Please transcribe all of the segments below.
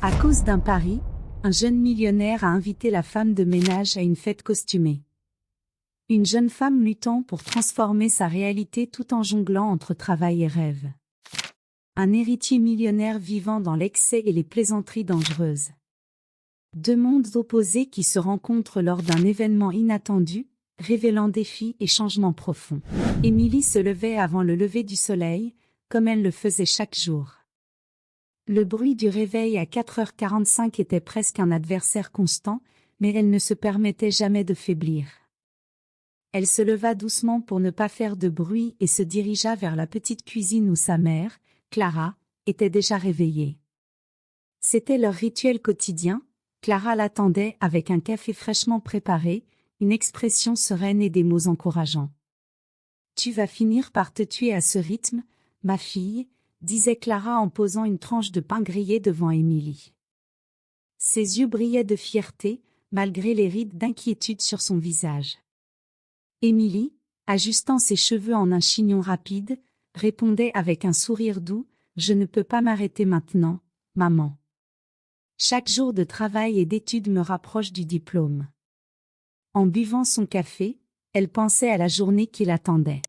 À cause d'un pari, un jeune millionnaire a invité la femme de ménage à une fête costumée. Une jeune femme luttant pour transformer sa réalité tout en jonglant entre travail et rêve. Un héritier millionnaire vivant dans l'excès et les plaisanteries dangereuses. Deux mondes opposés qui se rencontrent lors d'un événement inattendu, révélant défis et changements profonds. Émilie se levait avant le lever du soleil, comme elle le faisait chaque jour. Le bruit du réveil à 4h45 était presque un adversaire constant, mais elle ne se permettait jamais de faiblir. Elle se leva doucement pour ne pas faire de bruit et se dirigea vers la petite cuisine où sa mère, Clara, était déjà réveillée. C'était leur rituel quotidien. Clara l'attendait avec un café fraîchement préparé, une expression sereine et des mots encourageants. « Tu vas finir par te tuer à ce rythme, ma fille », disait Clara en posant une tranche de pain grillé devant Émilie. Ses yeux brillaient de fierté, malgré les rides d'inquiétude sur son visage. Émilie, ajustant ses cheveux en un chignon rapide, répondait avec un sourire doux, « Je ne peux pas m'arrêter maintenant, maman. Chaque jour de travail et d'études me rapproche du diplôme. » En buvant son café, elle pensait à la journée qui l'attendait.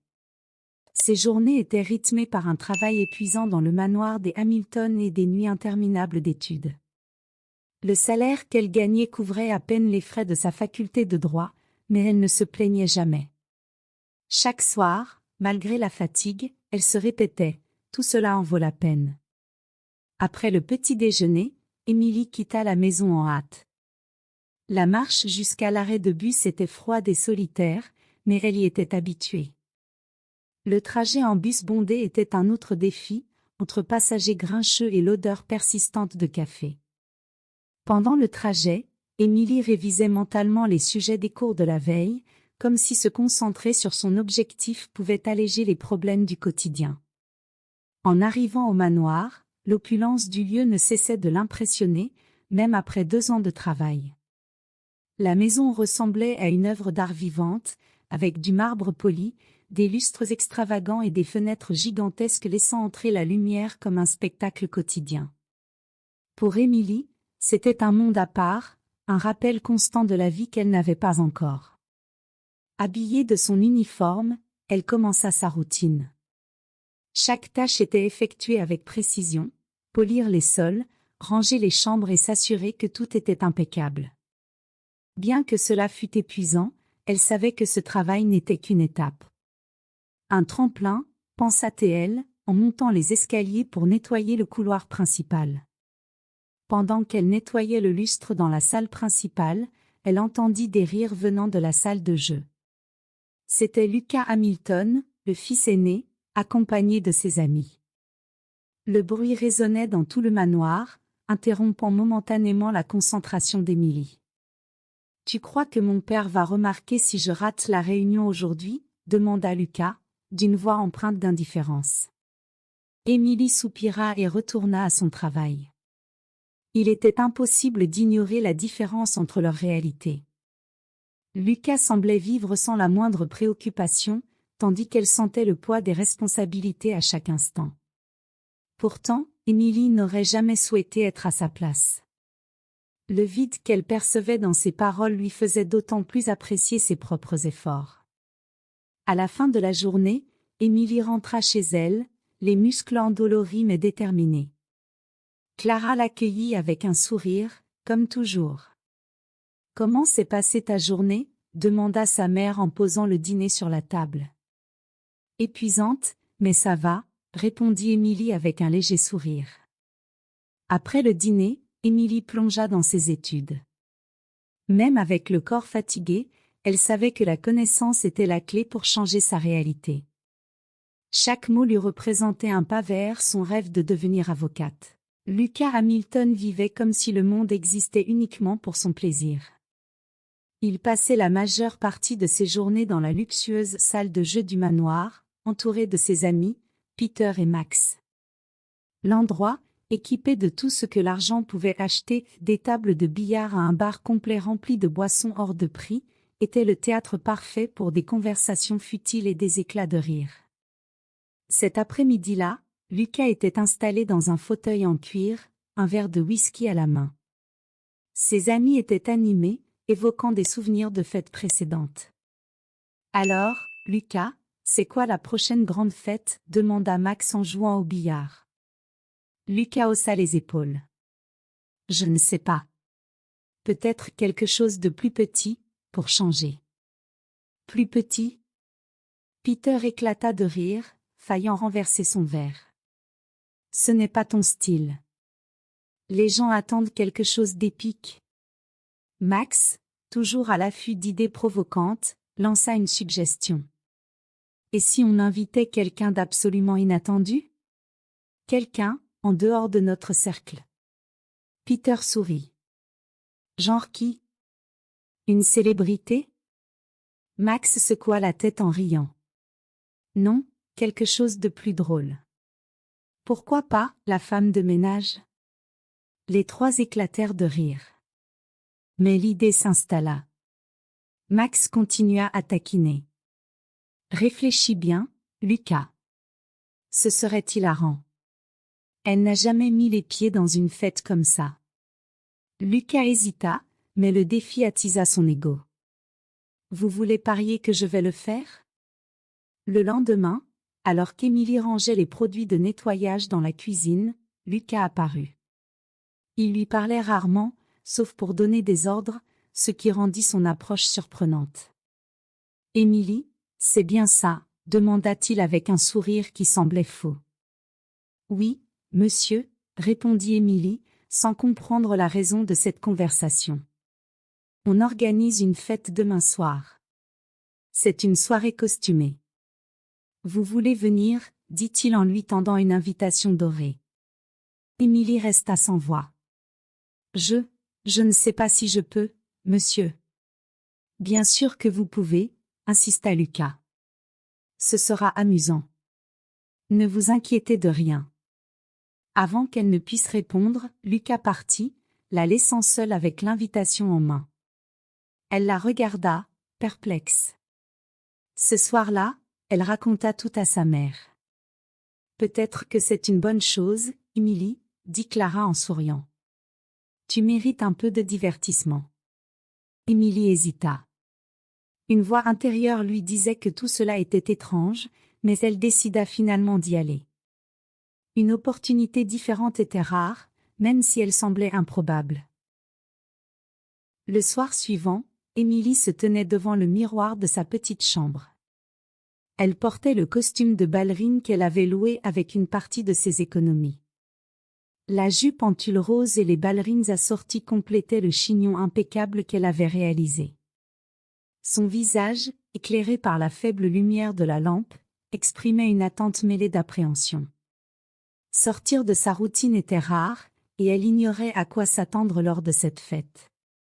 Ces journées étaient rythmées par un travail épuisant dans le manoir des Hamilton et des nuits interminables d'études. Le salaire qu'elle gagnait couvrait à peine les frais de sa faculté de droit, mais elle ne se plaignait jamais. Chaque soir, malgré la fatigue, elle se répétait « Tout cela en vaut la peine ». Après le petit déjeuner, Émilie quitta la maison en hâte. La marche jusqu'à l'arrêt de bus était froide et solitaire, mais elle y était habituée. Le trajet en bus bondé était un autre défi, entre passagers grincheux et l'odeur persistante de café. Pendant le trajet, Émilie révisait mentalement les sujets des cours de la veille, comme si se concentrer sur son objectif pouvait alléger les problèmes du quotidien. En arrivant au manoir, l'opulence du lieu ne cessait de l'impressionner, même après 2 ans de travail. La maison ressemblait à une œuvre d'art vivante, avec du marbre poli, des lustres extravagants et des fenêtres gigantesques laissant entrer la lumière comme un spectacle quotidien. Pour Émilie, c'était un monde à part, un rappel constant de la vie qu'elle n'avait pas encore. Habillée de son uniforme, elle commença sa routine. Chaque tâche était effectuée avec précision, polir les sols, ranger les chambres et s'assurer que tout était impeccable. Bien que cela fût épuisant, elle savait que ce travail n'était qu'une étape. Un tremplin, pensa-t-elle, en montant les escaliers pour nettoyer le couloir principal. Pendant qu'elle nettoyait le lustre dans la salle principale, elle entendit des rires venant de la salle de jeu. C'était Lucas Hamilton, le fils aîné, accompagné de ses amis. Le bruit résonnait dans tout le manoir, interrompant momentanément la concentration d'Émilie. « Tu crois que mon père va remarquer si je rate la réunion aujourd'hui ?» demanda Lucas, d'une voix empreinte d'indifférence. Émilie soupira et retourna à son travail. Il était impossible d'ignorer la différence entre leurs réalités. Lucas semblait vivre sans la moindre préoccupation, tandis qu'elle sentait le poids des responsabilités à chaque instant. Pourtant, Émilie n'aurait jamais souhaité être à sa place. Le vide qu'elle percevait dans ses paroles lui faisait d'autant plus apprécier ses propres efforts. À la fin de la journée, Émilie rentra chez elle, les muscles endoloris mais déterminés. Clara l'accueillit avec un sourire, comme toujours. « Comment s'est passée ta journée ?» demanda sa mère en posant le dîner sur la table. « Épuisante, mais ça va », répondit Émilie avec un léger sourire. Après le dîner, Émilie plongea dans ses études. Même avec le corps fatigué, elle savait que la connaissance était la clé pour changer sa réalité. Chaque mot lui représentait un pas vers son rêve de devenir avocate. Lucas Hamilton vivait comme si le monde existait uniquement pour son plaisir. Il passait la majeure partie de ses journées dans la luxueuse salle de jeu du manoir, entouré de ses amis, Peter et Max. L'endroit, équipé de tout ce que l'argent pouvait acheter, des tables de billard à un bar complet rempli de boissons hors de prix, était le théâtre parfait pour des conversations futiles et des éclats de rire. Cet après-midi-là, Lucas était installé dans un fauteuil en cuir, un verre de whisky à la main. Ses amis étaient animés, évoquant des souvenirs de fêtes précédentes. Alors, Lucas, c'est quoi la prochaine grande fête? Demanda Max en jouant au billard. Lucas haussa les épaules. Je ne sais pas. Peut-être quelque chose de plus petit, pour changer. Plus petit? Peter éclata de rire, faillant renverser son verre. Ce n'est pas ton style. Les gens attendent quelque chose d'épique. Max, toujours à l'affût d'idées provocantes, lança une suggestion. Et si on invitait quelqu'un d'absolument inattendu? Quelqu'un, en dehors de notre cercle. Peter sourit. Genre qui? Une célébrité? Max secoua la tête en riant. Non, quelque chose de plus drôle. Pourquoi pas, la femme de ménage? Les trois éclatèrent de rire. Mais l'idée s'installa. Max continua à taquiner. Réfléchis bien, Lucas. Ce serait hilarant. Elle n'a jamais mis les pieds dans une fête comme ça. Lucas hésita, mais le défi attisa son ego. Vous voulez parier que je vais le faire? Le lendemain, alors qu'Émilie rangeait les produits de nettoyage dans la cuisine, Lucas apparut. Il lui parlait rarement, sauf pour donner des ordres, ce qui rendit son approche surprenante. « Émilie, c'est bien ça ?» demanda-t-il avec un sourire qui semblait faux. « Oui, monsieur » répondit Émilie, sans comprendre la raison de cette conversation. « On organise une fête demain soir. C'est une soirée costumée. Vous voulez venir ?» dit-il en lui tendant une invitation dorée. Émilie resta sans voix. « Je ne sais pas si je peux, monsieur. » « Bien sûr que vous pouvez, » insista Lucas. « Ce sera amusant. Ne vous inquiétez de rien. » Avant qu'elle ne puisse répondre, Lucas partit, la laissant seule avec l'invitation en main. Elle la regarda, perplexe. Ce soir-là, elle raconta tout à sa mère. « Peut-être que c'est une bonne chose, Émilie, » dit Clara en souriant. « Tu mérites un peu de divertissement. » Émilie hésita. Une voix intérieure lui disait que tout cela était étrange, mais elle décida finalement d'y aller. Une opportunité différente était rare, même si elle semblait improbable. Le soir suivant, Émilie se tenait devant le miroir de sa petite chambre. Elle portait le costume de ballerine qu'elle avait loué avec une partie de ses économies. La jupe en tulle rose et les ballerines assorties complétaient le chignon impeccable qu'elle avait réalisé. Son visage, éclairé par la faible lumière de la lampe, exprimait une attente mêlée d'appréhension. Sortir de sa routine était rare, et elle ignorait à quoi s'attendre lors de cette fête.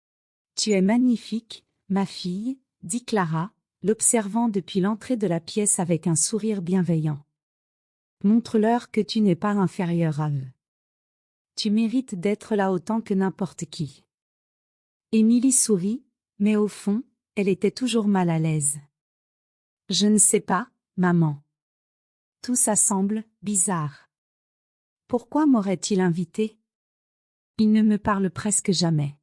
« Tu es magnifique, ma fille, » dit Clara, l'observant depuis l'entrée de la pièce avec un sourire bienveillant. « Montre-leur que tu n'es pas inférieure à eux. Tu mérites d'être là autant que n'importe qui. » Émilie sourit, mais au fond, elle était toujours mal à l'aise. « Je ne sais pas, maman. Tout ça semble bizarre. Pourquoi m'aurait-il invité? Il ne me parle presque jamais. »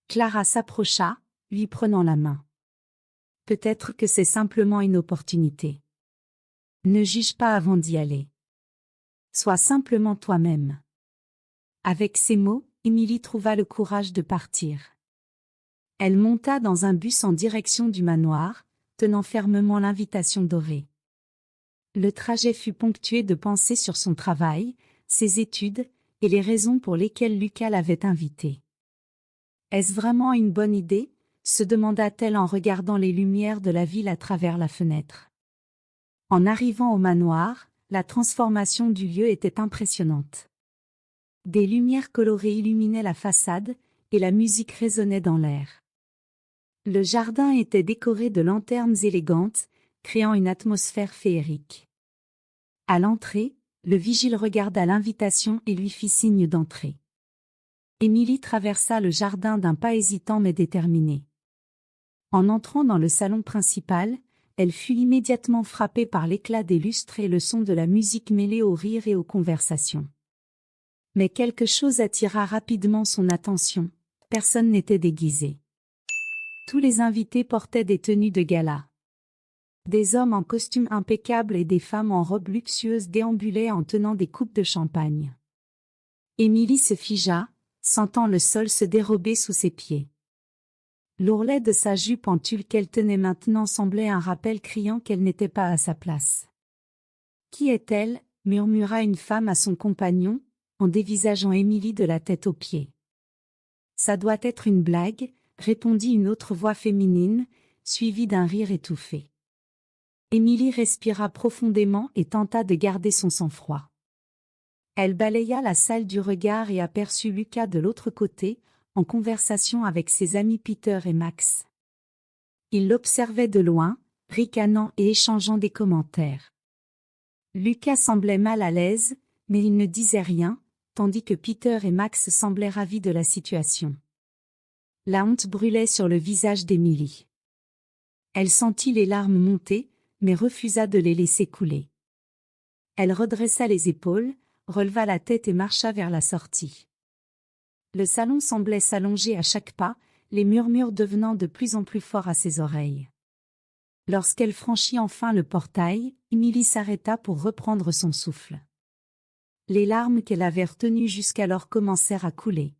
Clara s'approcha, lui prenant la main. « Peut-être que c'est simplement une opportunité. Ne juge pas avant d'y aller. Sois simplement toi-même. » Avec ces mots, Émilie trouva le courage de partir. Elle monta dans un bus en direction du manoir, tenant fermement l'invitation dorée. Le trajet fut ponctué de pensées sur son travail, ses études, et les raisons pour lesquelles Lucas l'avait invitée. « Est-ce vraiment une bonne idée ?» se demanda-t-elle en regardant les lumières de la ville à travers la fenêtre. En arrivant au manoir, la transformation du lieu était impressionnante. Des lumières colorées illuminaient la façade, et la musique résonnait dans l'air. Le jardin était décoré de lanternes élégantes, créant une atmosphère féerique. À l'entrée, le vigile regarda l'invitation et lui fit signe d'entrer. Émilie traversa le jardin d'un pas hésitant mais déterminé. En entrant dans le salon principal, elle fut immédiatement frappée par l'éclat des lustres et le son de la musique mêlée aux rires et aux conversations. Mais quelque chose attira rapidement son attention. Personne n'était déguisé. Tous les invités portaient des tenues de gala. Des hommes en costume impeccable et des femmes en robes luxueuses déambulaient en tenant des coupes de champagne. Émilie se figea, sentant le sol se dérober sous ses pieds. L'ourlet de sa jupe en tulle qu'elle tenait maintenant semblait un rappel criant qu'elle n'était pas à sa place. « Qui est-elle » murmura une femme à son compagnon, en dévisageant Émilie de la tête aux pieds. « Ça doit être une blague » répondit une autre voix féminine, suivie d'un rire étouffé. Émilie respira profondément et tenta de garder son sang-froid. Elle balaya la salle du regard et aperçut Lucas de l'autre côté, en conversation avec ses amis Peter et Max. Il l'observait de loin, ricanant et échangeant des commentaires. Lucas semblait mal à l'aise, mais il ne disait rien, tandis que Peter et Max semblaient ravis de la situation. La honte brûlait sur le visage d'Émilie. Elle sentit les larmes monter, mais refusa de les laisser couler. Elle redressa les épaules, releva la tête et marcha vers la sortie. Le salon semblait s'allonger à chaque pas, les murmures devenant de plus en plus forts à ses oreilles. Lorsqu'elle franchit enfin le portail, Émilie s'arrêta pour reprendre son souffle. Les larmes qu'elle avait retenues jusqu'alors commencèrent à couler.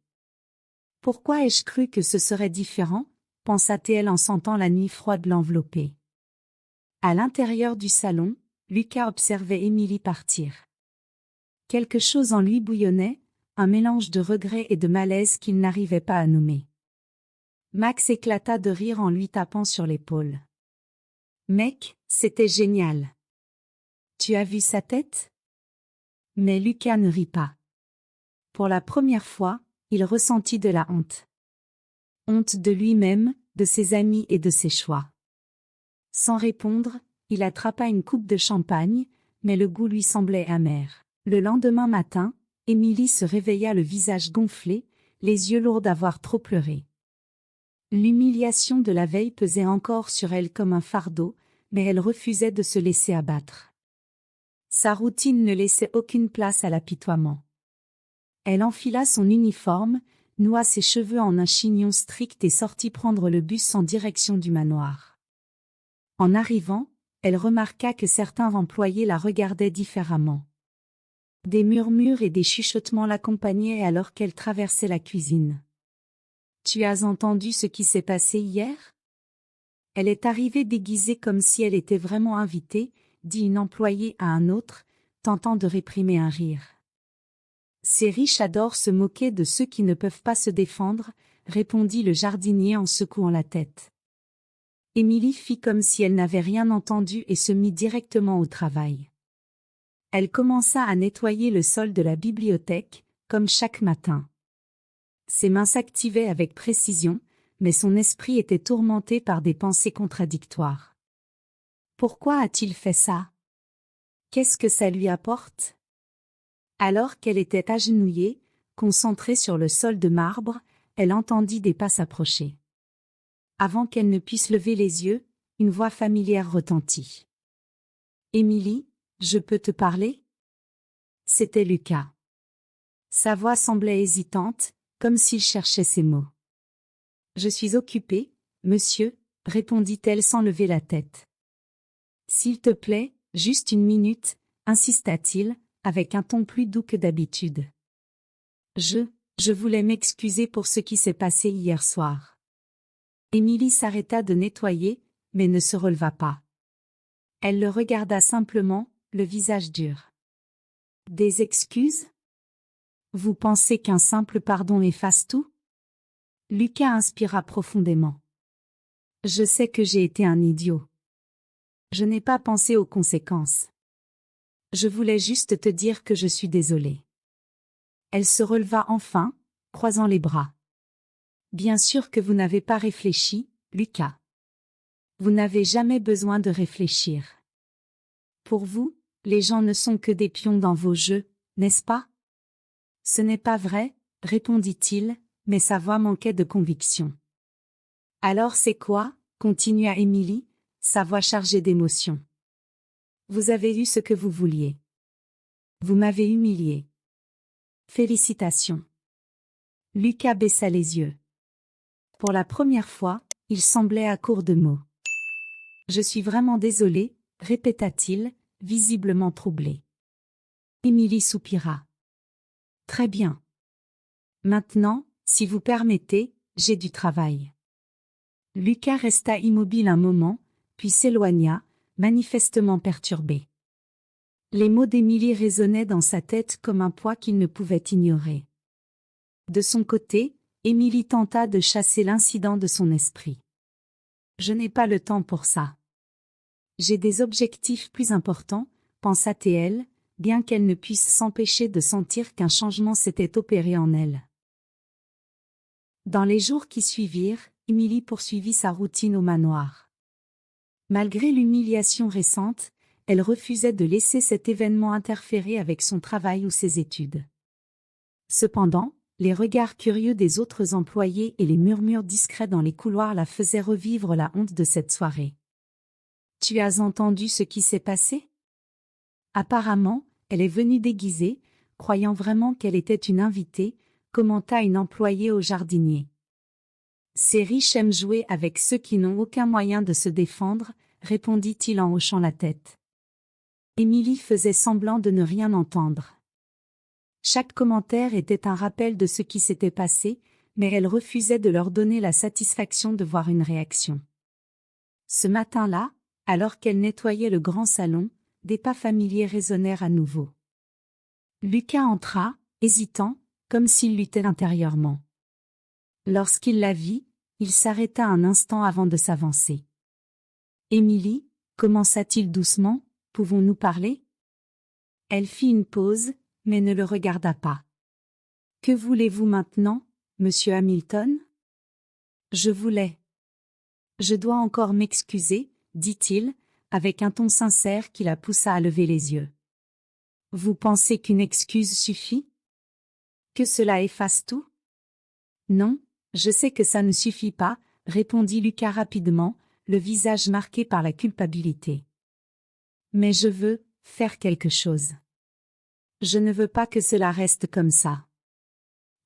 « Pourquoi ai-je cru que ce serait différent ?» pensa-t-elle en sentant la nuit froide l'envelopper. À l'intérieur du salon, Lucas observait Émilie partir. Quelque chose en lui bouillonnait, un mélange de regret et de malaise qu'il n'arrivait pas à nommer. Max éclata de rire en lui tapant sur l'épaule. « Mec, c'était génial. Tu as vu sa tête ?» Mais Lucas ne rit pas. Pour la première fois, il ressentit de la honte. Honte de lui-même, de ses amis et de ses choix. Sans répondre, il attrapa une coupe de champagne, mais le goût lui semblait amer. Le lendemain matin, Émilie se réveilla le visage gonflé, les yeux lourds d'avoir trop pleuré. L'humiliation de la veille pesait encore sur elle comme un fardeau, mais elle refusait de se laisser abattre. Sa routine ne laissait aucune place à l'apitoiement. Elle enfila son uniforme, noua ses cheveux en un chignon strict et sortit prendre le bus en direction du manoir. En arrivant, elle remarqua que certains employés la regardaient différemment. Des murmures et des chuchotements l'accompagnaient alors qu'elle traversait la cuisine. « Tu as entendu ce qui s'est passé hier ?» Elle est arrivée déguisée comme si elle était vraiment invitée, dit une employée à un autre, tentant de réprimer un rire. Ces riches adorent se moquer de ceux qui ne peuvent pas se défendre, répondit le jardinier en secouant la tête. Émilie fit comme si elle n'avait rien entendu et se mit directement au travail. Elle commença à nettoyer le sol de la bibliothèque, comme chaque matin. Ses mains s'activaient avec précision, mais son esprit était tourmenté par des pensées contradictoires. Pourquoi a-t-il fait ça? Qu'est-ce que ça lui apporte? Alors qu'elle était agenouillée, concentrée sur le sol de marbre, elle entendit des pas s'approcher. Avant qu'elle ne puisse lever les yeux, une voix familière retentit. « Émilie, je peux te parler ?» C'était Lucas. Sa voix semblait hésitante, comme s'il cherchait ses mots. « Je suis occupée, monsieur, » répondit-elle sans lever la tête. « S'il te plaît, juste une minute, » insista-t-il, avec un ton plus doux que d'habitude. « Je voulais m'excuser pour ce qui s'est passé hier soir. » Émilie s'arrêta de nettoyer, mais ne se releva pas. Elle le regarda simplement, le visage dur. « Des excuses? Vous pensez qu'un simple pardon efface tout? » Lucas inspira profondément. « Je sais que j'ai été un idiot. Je n'ai pas pensé aux conséquences. Je voulais juste te dire que je suis désolée. » Elle se releva enfin, croisant les bras. « Bien sûr que vous n'avez pas réfléchi, Lucas. Vous n'avez jamais besoin de réfléchir. Pour vous, les gens ne sont que des pions dans vos jeux, n'est-ce pas? » « Ce n'est pas vrai, » répondit-il, mais sa voix manquait de conviction. « Alors c'est quoi ?» continua Émilie, sa voix chargée d'émotion. « Vous avez eu ce que vous vouliez. Vous m'avez humiliée. Félicitations. Lucas baissa les yeux. Pour la première fois, il semblait à court de mots. Je suis vraiment désolé, répéta-t-il, visiblement troublé. Émilie soupira. Très bien. Maintenant, si vous permettez, j'ai du travail. Lucas resta immobile un moment, puis s'éloigna, manifestement perturbé. Les mots d'Émilie résonnaient dans sa tête comme un poids qu'il ne pouvait ignorer. De son côté, Émilie tenta de chasser l'incident de son esprit. Je n'ai pas le temps pour ça. J'ai des objectifs plus importants, pensa-t-elle, bien qu'elle ne puisse s'empêcher de sentir qu'un changement s'était opéré en elle. Dans les jours qui suivirent, Émilie poursuivit sa routine au manoir. Malgré l'humiliation récente, elle refusait de laisser cet événement interférer avec son travail ou ses études. Cependant, les regards curieux des autres employés et les murmures discrets dans les couloirs la faisaient revivre la honte de cette soirée. « Tu as entendu ce qui s'est passé ?» Apparemment, elle est venue déguisée, croyant vraiment qu'elle était une invitée, commenta une employée au jardinier. Ces riches aiment jouer avec ceux qui n'ont aucun moyen de se défendre, répondit-il en hochant la tête. Émilie faisait semblant de ne rien entendre. Chaque commentaire était un rappel de ce qui s'était passé, mais elle refusait de leur donner la satisfaction de voir une réaction. Ce matin-là, alors qu'elle nettoyait le grand salon, des pas familiers résonnèrent à nouveau. Lucas entra, hésitant, comme s'il luttait intérieurement. Lorsqu'il la vit, il s'arrêta un instant avant de s'avancer. « Émilie, commença-t-il doucement, pouvons-nous parler ?» Elle fit une pause, mais ne le regarda pas. « Que voulez-vous maintenant, monsieur Hamilton ?» Je voulais. Je dois encore m'excuser, dit-il, avec un ton sincère qui la poussa à lever les yeux. Vous pensez qu'une excuse suffit? Que cela efface tout? Non, je sais que ça ne suffit pas, répondit Lucas rapidement, le visage marqué par la culpabilité. Mais je veux faire quelque chose. Je ne veux pas que cela reste comme ça.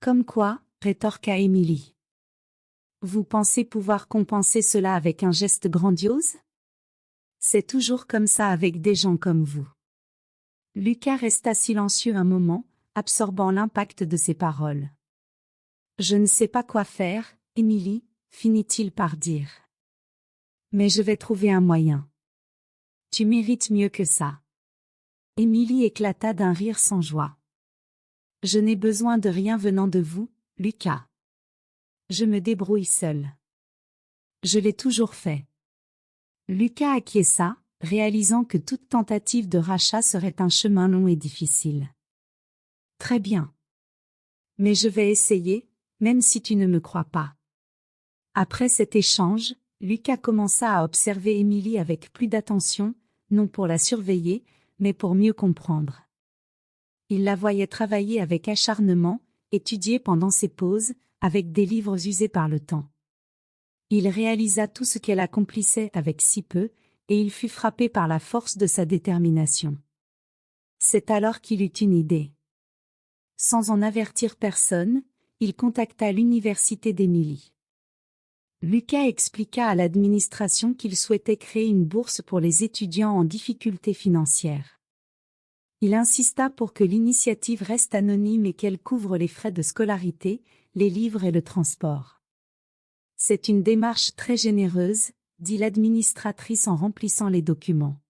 Comme quoi, rétorqua Émilie. Vous pensez pouvoir compenser cela avec un geste grandiose? C'est toujours comme ça avec des gens comme vous. Lucas resta silencieux un moment, absorbant l'impact de ses paroles. Je ne sais pas quoi faire, Émilie, finit-il par dire. Mais je vais trouver un moyen. Tu mérites mieux que ça. Émilie éclata d'un rire sans joie. Je n'ai besoin de rien venant de vous, Lucas. Je me débrouille seule. Je l'ai toujours fait. Lucas acquiesça, réalisant que toute tentative de rachat serait un chemin long et difficile. Très bien. Mais je vais essayer, même si tu ne me crois pas. Après cet échange, Lucas commença à observer Émilie avec plus d'attention, non pour la surveiller, mais pour mieux comprendre. Il la voyait travailler avec acharnement, étudier pendant ses pauses, avec des livres usés par le temps. Il réalisa tout ce qu'elle accomplissait avec si peu, et il fut frappé par la force de sa détermination. C'est alors qu'il eut une idée. Sans en avertir personne, il contacta l'université d'Émilie. Lucas expliqua à l'administration qu'il souhaitait créer une bourse pour les étudiants en difficulté financière. Il insista pour que l'initiative reste anonyme et qu'elle couvre les frais de scolarité, les livres et le transport. C'est une démarche très généreuse, dit l'administratrice en remplissant les documents.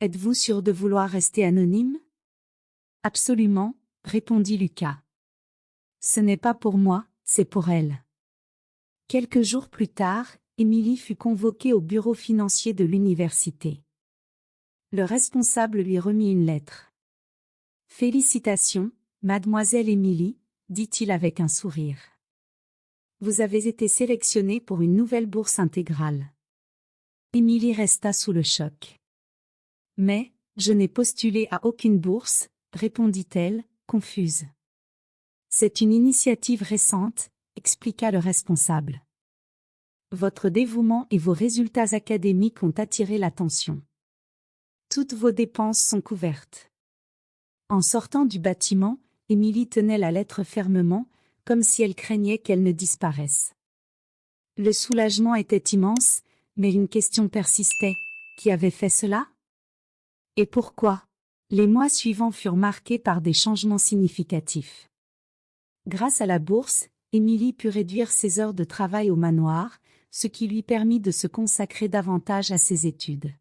Êtes-vous sûr de vouloir rester anonyme? Absolument, répondit Lucas. Ce n'est pas pour moi, c'est pour elle. Quelques jours plus tard, Émilie fut convoquée au bureau financier de l'université. Le responsable lui remit une lettre. « Félicitations, mademoiselle Émilie, dit-il avec un sourire. Vous avez été sélectionnée pour une nouvelle bourse intégrale. » Émilie resta sous le choc. « Mais, je n'ai postulé à aucune bourse, répondit-elle, confuse. C'est une initiative récente, expliqua le responsable. Votre dévouement et vos résultats académiques ont attiré l'attention. Toutes vos dépenses sont couvertes. En sortant du bâtiment, Émilie tenait la lettre fermement, comme si elle craignait qu'elle ne disparaisse. Le soulagement était immense, mais une question persistait. Qui avait fait cela? Et pourquoi? Les mois suivants furent marqués par des changements significatifs. Grâce à la bourse, Émilie put réduire ses heures de travail au manoir, ce qui lui permit de se consacrer davantage à ses études.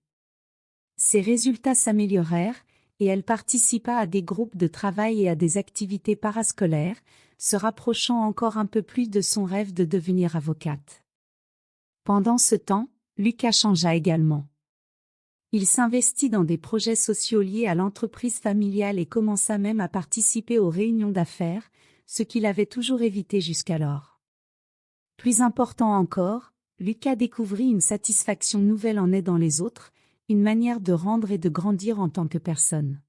Ses résultats s'améliorèrent, et elle participa à des groupes de travail et à des activités parascolaires, se rapprochant encore un peu plus de son rêve de devenir avocate. Pendant ce temps, Lucas changea également. Il s'investit dans des projets sociaux liés à l'entreprise familiale et commença même à participer aux réunions d'affaires, ce qu'il avait toujours évité jusqu'alors. Plus important encore, Lucas découvrit une satisfaction nouvelle en aidant les autres, une manière de rendre et de grandir en tant que personne.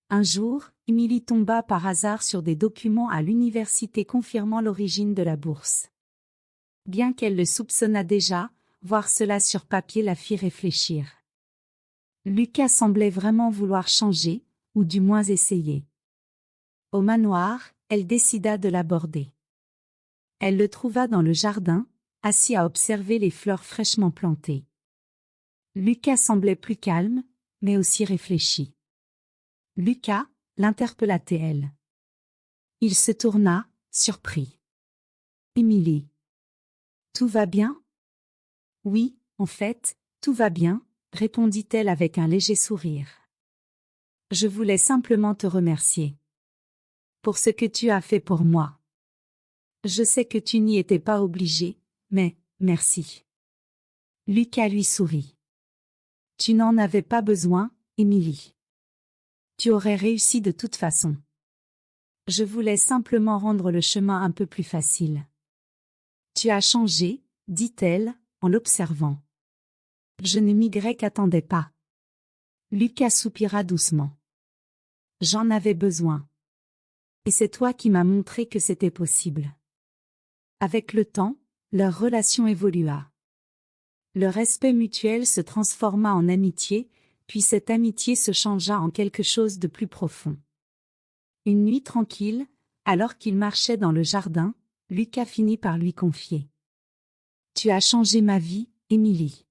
Un jour, Émilie tomba par hasard sur des documents à l'université confirmant l'origine de la bourse. Bien qu'elle le soupçonnât déjà, voir cela sur papier la fit réfléchir. Lucas semblait vraiment vouloir changer, ou du moins essayer. Au manoir, elle décida de l'aborder. Elle le trouva dans le jardin, assis à observer les fleurs fraîchement plantées. Lucas semblait plus calme, mais aussi réfléchi. « Lucas » l'interpella-t-elle. Il se tourna, surpris. « Émilie. Tout va bien? » « Oui, en fait, tout va bien, » répondit-elle avec un léger sourire. « Je voulais simplement te remercier. Pour ce que tu as fait pour moi. Je sais que tu n'y étais pas obligé, mais, merci. » Lucas lui sourit. « Tu n'en avais pas besoin, Émilie. Tu aurais réussi de toute façon. Je voulais simplement rendre le chemin un peu plus facile. » « Tu as changé, » dit-elle, en l'observant. « Je ne m'y attendais pas. » Lucas soupira doucement. « J'en avais besoin. Et c'est toi qui m'as montré que c'était possible. » Avec le temps, leur relation évolua. Le respect mutuel se transforma en amitié, puis cette amitié se changea en quelque chose de plus profond. Une nuit tranquille, alors qu'il marchait dans le jardin, Lucas finit par lui confier. « Tu as changé ma vie, Émilie.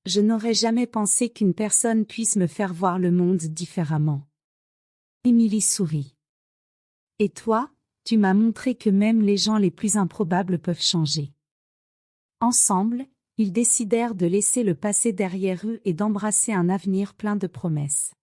Je n'aurais jamais pensé qu'une personne puisse me faire voir le monde différemment. » Émilie sourit. « Et toi, tu m'as montré que même les gens les plus improbables peuvent changer. » Ensemble, ils décidèrent de laisser le passé derrière eux et d'embrasser un avenir plein de promesses.